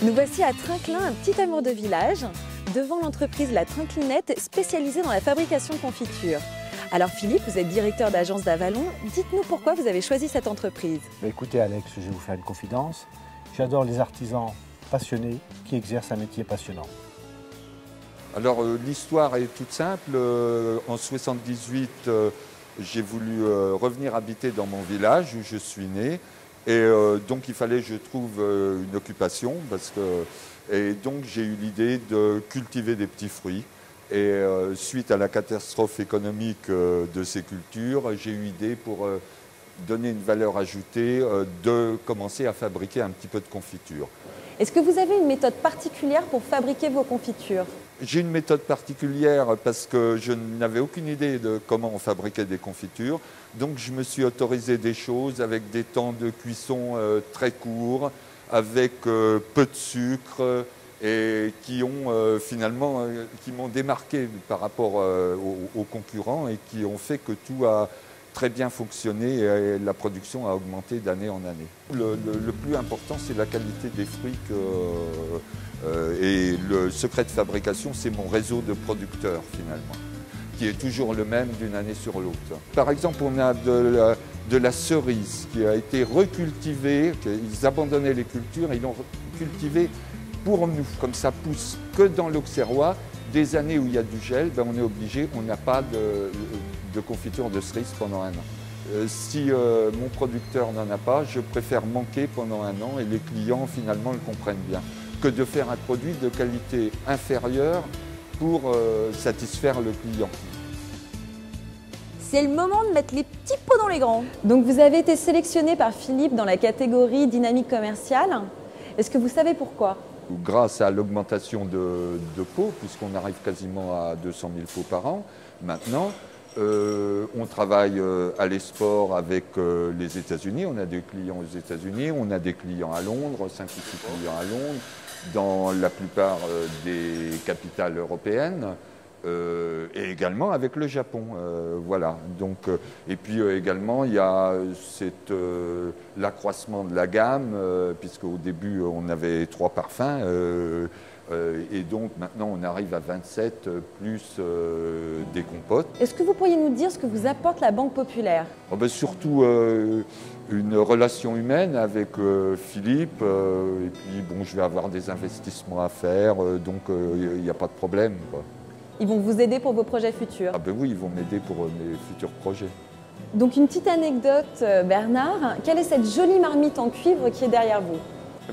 Nous voici à Trinquelin, un petit amour de village, devant l'entreprise La Trinclinette, spécialisée dans la fabrication de confitures. Alors Philippe, vous êtes directeur d'agence d'Avalon, dites-nous pourquoi vous avez choisi cette entreprise. Écoutez Alex, je vais vous faire une confidence. J'adore les artisans passionnés qui exercent un métier passionnant. Alors l'histoire est toute simple. En 78, j'ai voulu revenir habiter dans mon village où je suis né. Et donc il fallait que je trouve une occupation. Et donc j'ai eu l'idée de cultiver des petits fruits. Et suite à la catastrophe économique de ces cultures, j'ai eu l'idée pour donner une valeur ajoutée de commencer à fabriquer un petit peu de confiture. Est-ce que vous avez une méthode particulière pour fabriquer vos confitures? J'ai une méthode particulière parce que je n'avais aucune idée de comment on fabriquait des confitures. Donc je me suis autorisé des choses avec des temps de cuisson très courts, avec peu de sucre et qui ont finalement qui m'ont démarqué par rapport aux concurrents et qui ont fait que tout a très bien fonctionné et la production a augmenté d'année en année. Le plus important, c'est la qualité des fruits et le secret de fabrication, c'est mon réseau de producteurs finalement, qui est toujours le même d'une année sur l'autre. Par exemple, on a de la cerise qui a été recultivée, ils abandonnaient les cultures, ils l'ont cultivée pour nous. Comme ça pousse que dans l'Auxerrois, des années où il y a du gel, ben on est obligé, on n'a pas de confiture de cerise pendant un an. Si mon producteur n'en a pas, je préfère manquer pendant un an et les clients finalement le comprennent bien, que de faire un produit de qualité inférieure pour satisfaire le client. C'est le moment de mettre les petits pots dans les grands. Donc vous avez été sélectionné par Philippe dans la catégorie dynamique commerciale. Est-ce que vous savez pourquoi? Grâce à l'augmentation de pots, puisqu'on arrive quasiment à 200 000 pots par an, maintenant, on travaille à l'export avec les États-Unis. On a des clients aux États-Unis, on a des clients à Londres, 5 ou 6 clients à Londres, dans la plupart des capitales européennes. Et également avec le Japon, voilà. Donc, et puis également il y a l'accroissement de la gamme, puisqu'au début on avait 3 parfums, et donc maintenant on arrive à 27 plus des compotes. Est-ce que vous pourriez nous dire ce que vous apporte la Banque Populaire? Surtout une relation humaine avec Philippe, et puis bon, je vais avoir des investissements à faire, donc il n'y a pas de problème, quoi. Ils vont vous aider pour vos projets futurs? Ah ben oui, ils vont m'aider pour mes futurs projets. Donc une petite anecdote, Bernard, quelle est cette jolie marmite en cuivre qui est derrière vous?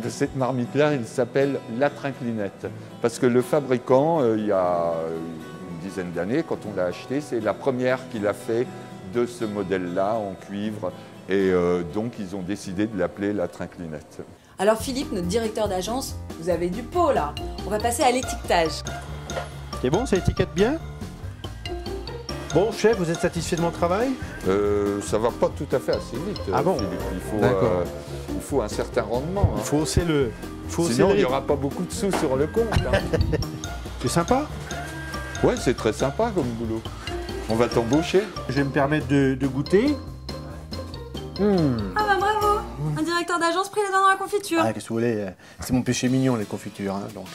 Cette marmite-là, elle s'appelle La Trinclinette. Parce que le fabricant, il y a une dizaine d'années, quand on l'a acheté, c'est la première qu'il a fait de ce modèle-là en cuivre. Et donc, ils ont décidé de l'appeler La Trinclinette. Alors Philippe, notre directeur d'agence, vous avez du pot là. On va passer à l'étiquetage. C'est bon, ça étiquette bien? Bon, chef, vous êtes satisfait de mon travail? Ça va pas tout à fait assez vite, ah bon? Philippe. Il faut un certain rendement. Hein. Il faut hausser le... Sinon, il n'y aura pas beaucoup de sous sur le compte. Hein. C'est sympa? Ouais, c'est très sympa comme boulot. On va t'embaucher. Je vais me permettre de goûter. Ah bah bravo! Un directeur d'agence pris les doigts dans la confiture. Ah, qu'est-ce que vous voulez? C'est mon péché mignon, les confitures. Hein, donc,